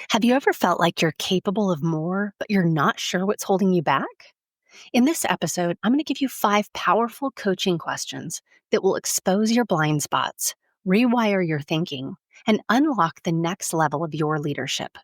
Have you ever felt like you're capable of more, but you're not sure what's holding you back? In this episode, I'm going to give you 5 powerful coaching questions that will expose your blind spots, rewire your thinking, and unlock the next level of your leadership.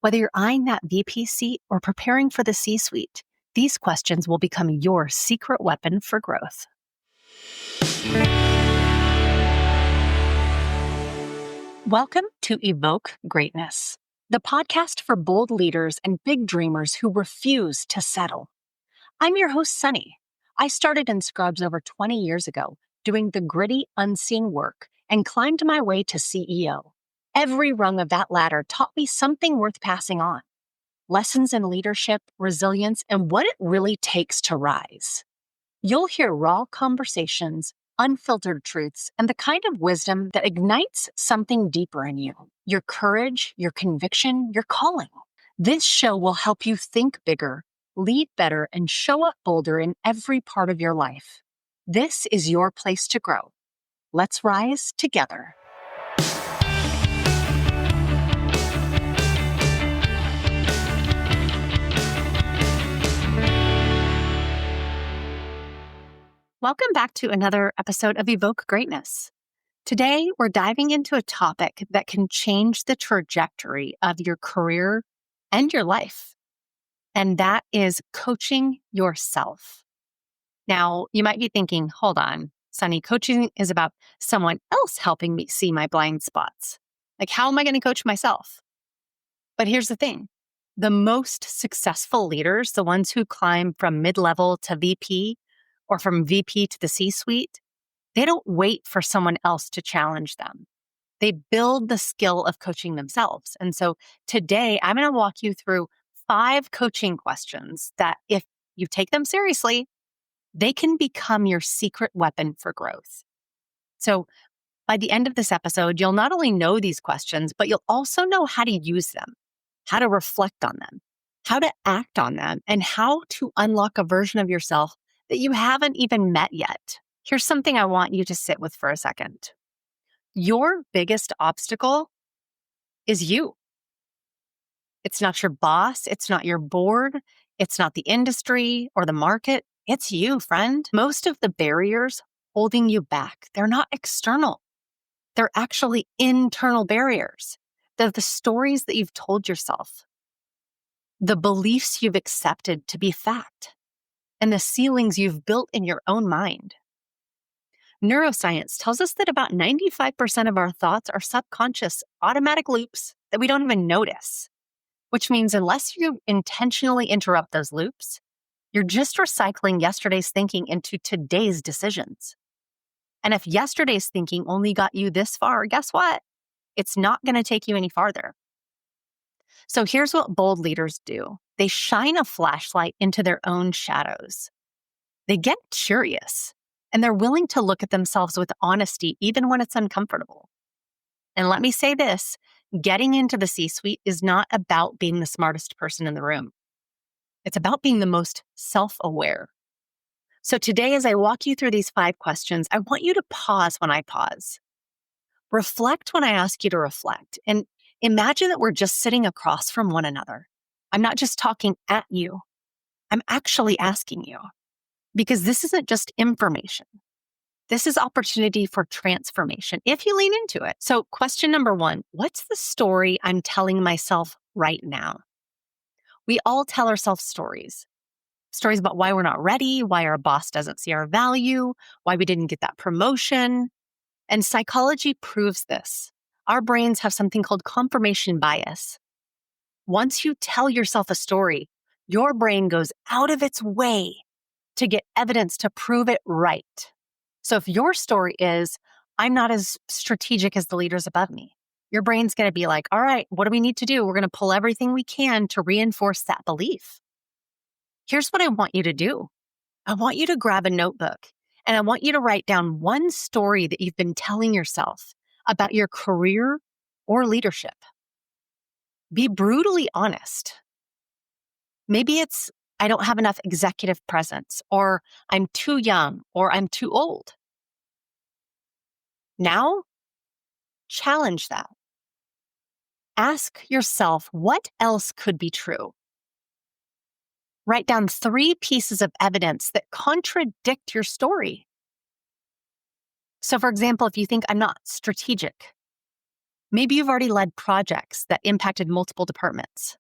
Whether you're eyeing that VP seat or preparing for the C suite, these questions will become your secret weapon for growth. Welcome to Evoke Greatness, the podcast for bold leaders and big dreamers who refuse to settle. I'm your host, Sunny. I started in Scrubs over 20 years ago, doing the gritty, unseen work, and climbed my way to CEO. Every rung of that ladder taught me something worth passing on. Lessons in leadership, resilience, and what it really takes to rise. You'll hear raw conversations, unfiltered truths, and the kind of wisdom that ignites something deeper in you. Your courage, your conviction, your calling. This show will help you think bigger, lead better, and show up bolder in every part of your life. This is your place to grow. Let's rise together. Welcome back to another episode of Evoke Greatness. Today, we're diving into a topic that can change the trajectory of your career and your life, and that is coaching yourself. Now, you might be thinking, hold on, Sunny, coaching is about someone else helping me see my blind spots. Like, how am I going to coach myself? But here's the thing. The most successful leaders, the ones who climb from mid-level to VP or from VP to the C-suite, they don't wait for someone else to challenge them. They build the skill of coaching themselves. And so today, I'm going to walk you through 5 coaching questions that if you take them seriously, they can become your secret weapon for growth. So by the end of this episode, you'll not only know these questions, but you'll also know how to use them, how to reflect on them, how to act on them, and how to unlock a version of yourself that you haven't even met yet. Here's something I want you to sit with for a second. Your biggest obstacle is you. It's not your boss. It's not your board. It's not the industry or the market. It's you, friend. Most of the barriers holding you back, they're not external. They're actually internal barriers. They're the stories that you've told yourself, the beliefs you've accepted to be fact, and the ceilings you've built in your own mind. Neuroscience tells us that about 95% of our thoughts are subconscious, automatic loops that we don't even notice, which means unless you intentionally interrupt those loops, you're just recycling yesterday's thinking into today's decisions. And if yesterday's thinking only got you this far, guess what? It's not going to take you any farther. So here's what bold leaders do. They shine a flashlight into their own shadows. They get curious, and they're willing to look at themselves with honesty, even when it's uncomfortable. And let me say this, getting into the C-suite is not about being the smartest person in the room. It's about being the most self-aware. So today, as I walk you through these 5 questions, I want you to pause when I pause. Reflect when I ask you to reflect. And imagine that we're just sitting across from one another. I'm not just talking at you. I'm actually asking you. Because this isn't just information. This is opportunity for transformation if you lean into it. So question number 1, what's the story I'm telling myself right now? We all tell ourselves stories. Stories about why we're not ready, why our boss doesn't see our value, why we didn't get that promotion. And psychology proves this. Our brains have something called confirmation bias. Once you tell yourself a story, your brain goes out of its way to get evidence to prove it right. So if your story is, I'm not as strategic as the leaders above me, your brain's going to be like, all right, what do we need to do? We're going to pull everything we can to reinforce that belief. Here's what I want you to do. I want you to grab a notebook and I want you to write down one story that you've been telling yourself about your career or leadership. Be brutally honest. Maybe it's, I don't have enough executive presence, or I'm too young, or I'm too old. Now, challenge that. Ask yourself, what else could be true? Write down 3 pieces of evidence that contradict your story. So, for example, if you think I'm not strategic, maybe you've already led projects that impacted multiple departments.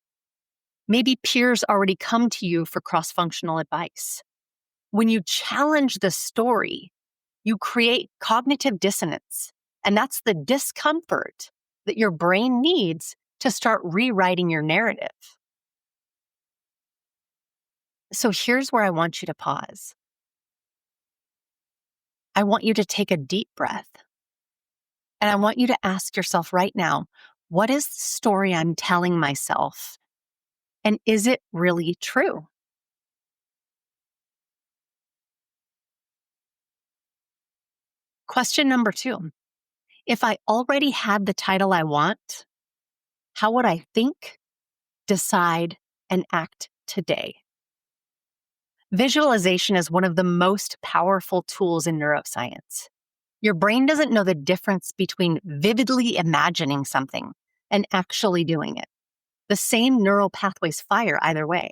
Maybe peers already come to you for cross-functional advice. When you challenge the story, you create cognitive dissonance, and that's the discomfort that your brain needs to start rewriting your narrative. So here's where I want you to pause. I want you to take a deep breath, and I want you to ask yourself right now, what is the story I'm telling myself? And is it really true? Question number 2. If I already had the title I want, how would I think, decide, and act today? Visualization is one of the most powerful tools in neuroscience. Your brain doesn't know the difference between vividly imagining something and actually doing it. The same neural pathways fire either way.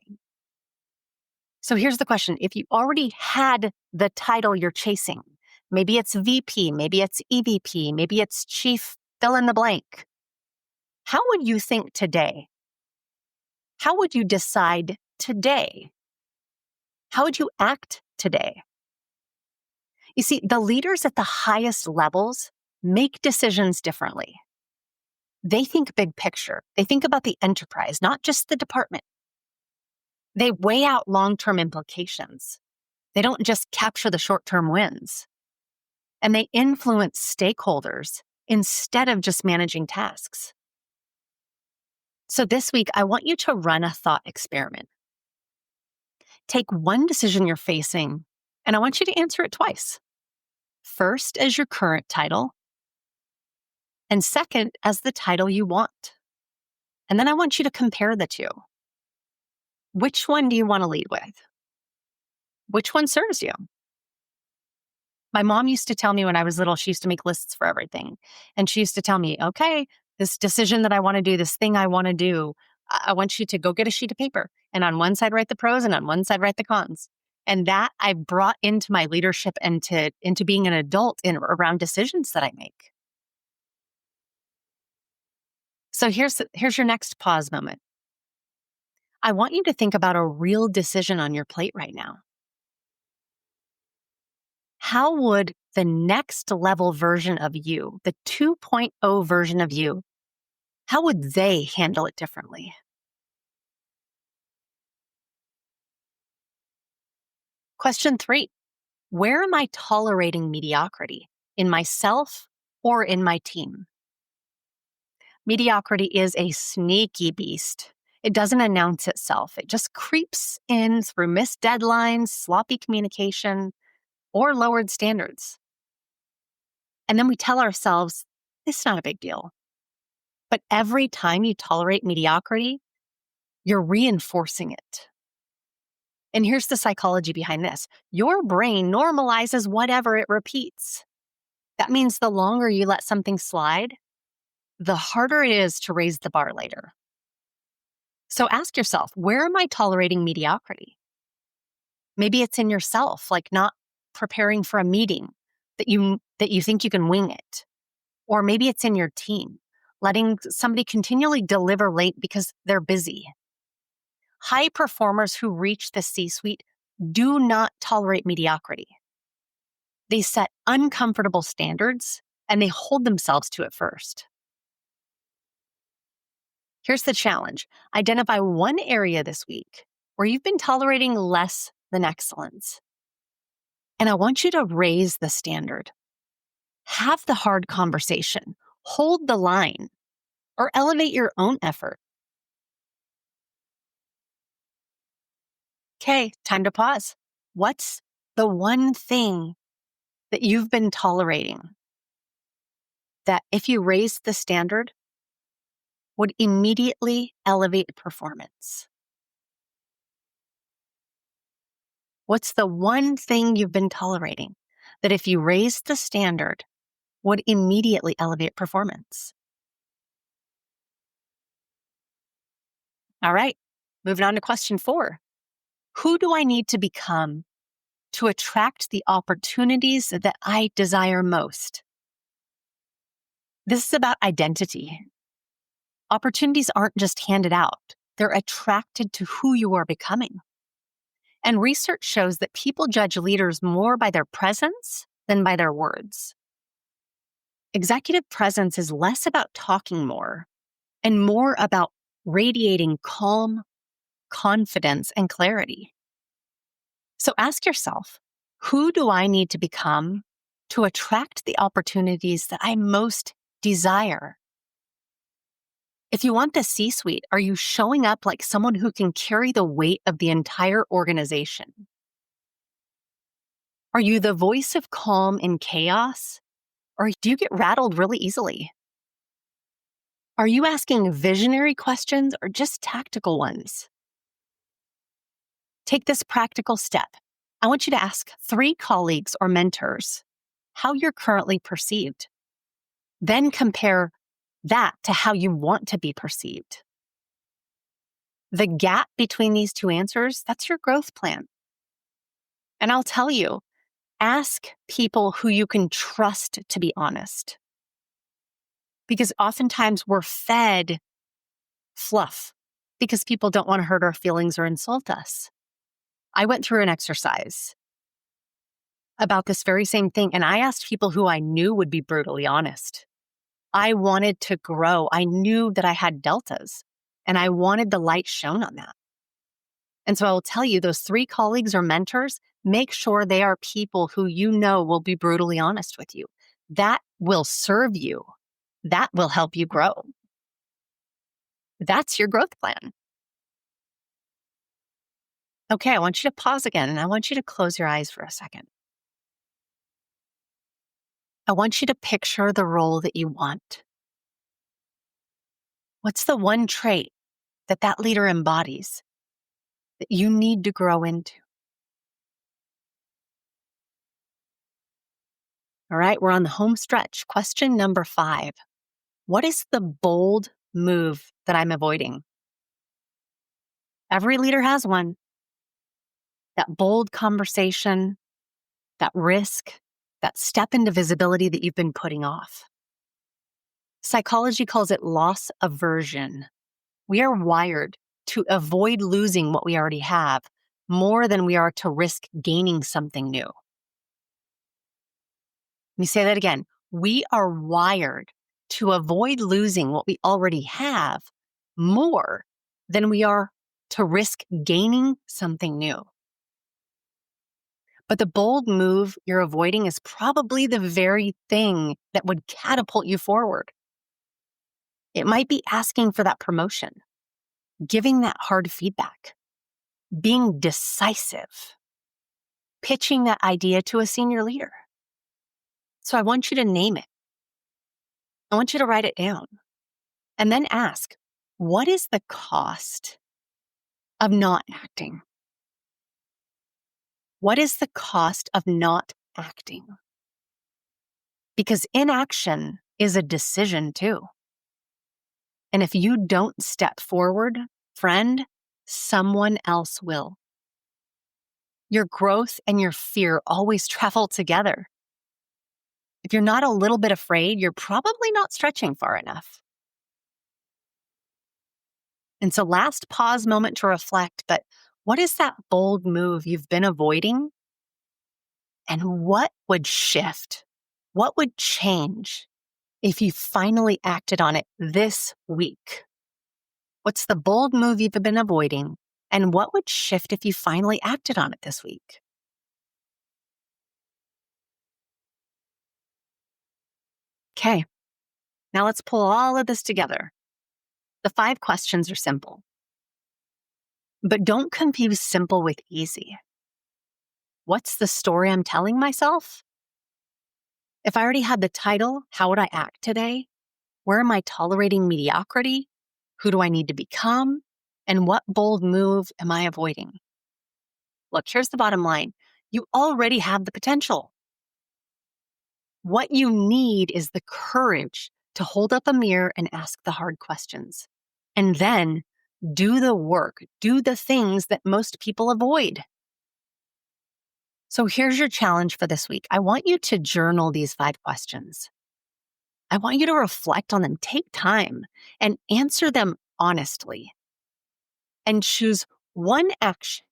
So here's the question. If you already had the title you're chasing, maybe it's VP, maybe it's EVP, maybe it's chief fill in the blank, how would you think today? How would you decide today? How would you act today? You see, the leaders at the highest levels make decisions differently. They think big picture. They think about the enterprise, not just the department. They weigh out long-term implications. They don't just capture the short-term wins. And they influence stakeholders instead of just managing tasks. So this week, I want you to run a thought experiment. Take one decision you're facing, and I want you to answer it twice. First, as your current title, and second, as the title you want. And then I want you to compare the two. Which one do you want to lead with? Which one serves you? My mom used to tell me when I was little, she used to make lists for everything. And she used to tell me, okay, this decision that I want to do, this thing I want to do, I want you to go get a sheet of paper. And on one side, write the pros, and on one side, write the cons. And that I brought into my leadership and into being an adult around decisions that I make. So here's your next pause moment. I want you to think about a real decision on your plate right now. How would the next level version of you, the 2.0 version of you, how would they handle it differently? Question 3, where am I tolerating mediocrity? In myself or in my team? Mediocrity is a sneaky beast. It doesn't announce itself. It just creeps in through missed deadlines, sloppy communication, or lowered standards. And then we tell ourselves, it's not a big deal. But every time you tolerate mediocrity, you're reinforcing it. And here's the psychology behind this. Your brain normalizes whatever it repeats. That means the longer you let something slide, the harder it is to raise the bar later. So ask yourself, where am I tolerating mediocrity? Maybe it's in yourself, like not preparing for a meeting that you think you can wing it. Or maybe it's in your team, letting somebody continually deliver late because they're busy. High performers who reach the C-suite do not tolerate mediocrity. They set uncomfortable standards and they hold themselves to it first. Here's the challenge. Identify one area this week where you've been tolerating less than excellence. And I want you to raise the standard. Have the hard conversation. Hold the line. Or elevate your own effort. Okay, time to pause. What's the one thing that you've been tolerating that if you raised the standard would immediately elevate performance? What's the one thing you've been tolerating that if you raised the standard would immediately elevate performance? All right, moving on to question 4. Who do I need to become to attract the opportunities that I desire most? This is about identity. Opportunities aren't just handed out, they're attracted to who you are becoming. And research shows that people judge leaders more by their presence than by their words. Executive presence is less about talking more and more about radiating calm, confidence, and clarity. So ask yourself, who do I need to become to attract the opportunities that I most desire? If you want the C-suite, are you showing up like someone who can carry the weight of the entire organization? Are you the voice of calm in chaos? Or do you get rattled really easily? Are you asking visionary questions or just tactical ones? Take this practical step. I want you to ask 3 colleagues or mentors how you're currently perceived. Then compare that to how you want to be perceived. The gap between these 2 answers, that's your growth plan. And I'll tell you, ask people who you can trust to be honest. Because oftentimes we're fed fluff because people don't want to hurt our feelings or insult us. I went through an exercise about this very same thing, and I asked people who I knew would be brutally honest. I wanted to grow. I knew that I had deltas, and I wanted the light shown on that. And so I will tell you, those 3 colleagues or mentors, make sure they are people who you know will be brutally honest with you. That will serve you. That will help you grow. That's your growth plan. Okay, I want you to pause again, and I want you to close your eyes for a second. I want you to picture the role that you want. What's the one trait that that leader embodies that you need to grow into? All right, we're on the home stretch. Question number 5. What is the bold move that I'm avoiding? Every leader has one. That bold conversation, that risk, that step into visibility that you've been putting off. Psychology calls it loss aversion. We are wired to avoid losing what we already have more than we are to risk gaining something new. Let me say that again. We are wired to avoid losing what we already have more than we are to risk gaining something new. But the bold move you're avoiding is probably the very thing that would catapult you forward. It might be asking for that promotion, giving that hard feedback, being decisive, pitching that idea to a senior leader. So I want you to name it. I want you to write it down and then ask, what is the cost of not acting? What is the cost of not acting? Because inaction is a decision too. And if you don't step forward, friend, someone else will. Your growth and your fear always travel together. If you're not a little bit afraid, you're probably not stretching far enough. And so last pause moment to reflect, but what is that bold move you've been avoiding? And what would shift? What would change if you finally acted on it this week? What's the bold move you've been avoiding? And what would shift if you finally acted on it this week? Okay, now let's pull all of this together. The 5 questions are simple, but don't confuse simple with easy. What's the story I'm telling myself? If I already had the title, how would I act today? Where am I tolerating mediocrity? Who do I need to become? And what bold move am I avoiding? Look, here's the bottom line. You already have the potential. What you need is the courage to hold up a mirror and ask the hard questions. And then Do the work. Do the things that most people avoid. So here's your challenge for this week. I want you to journal these 5 questions. I want you to reflect on them, take time, and answer them honestly. And choose one action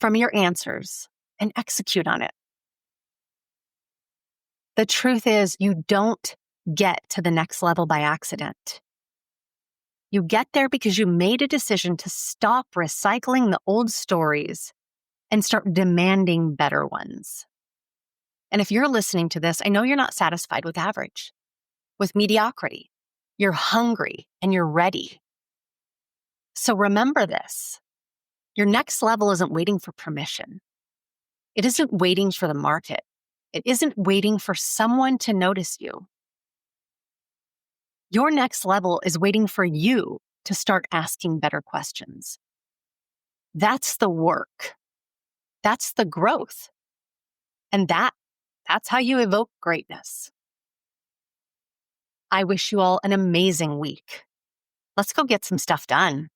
from your answers and execute on it. The truth is, you don't get to the next level by accident. You get there because you made a decision to stop recycling the old stories and start demanding better ones. And if you're listening to this, I know you're not satisfied with average, with mediocrity. You're hungry and you're ready. So remember this. Your next level isn't waiting for permission. It isn't waiting for the market. It isn't waiting for someone to notice you. Your next level is waiting for you to start asking better questions. That's the work. That's the growth. And that's how you evoke greatness. I wish you all an amazing week. Let's go get some stuff done.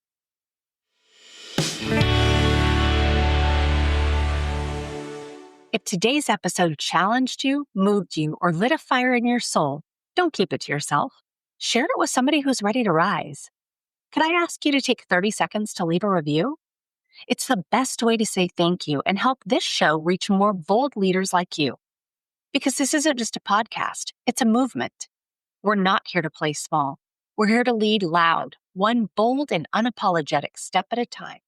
If today's episode challenged you, moved you, or lit a fire in your soul, don't keep it to yourself. Share it with somebody who's ready to rise. Could I ask you to take 30 seconds to leave a review? It's the best way to say thank you and help this show reach more bold leaders like you. Because this isn't just a podcast, it's a movement. We're not here to play small. We're here to lead loud, one bold and unapologetic step at a time.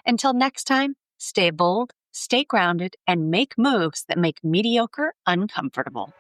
Until next time, stay bold, stay grounded, and make moves that make mediocre uncomfortable.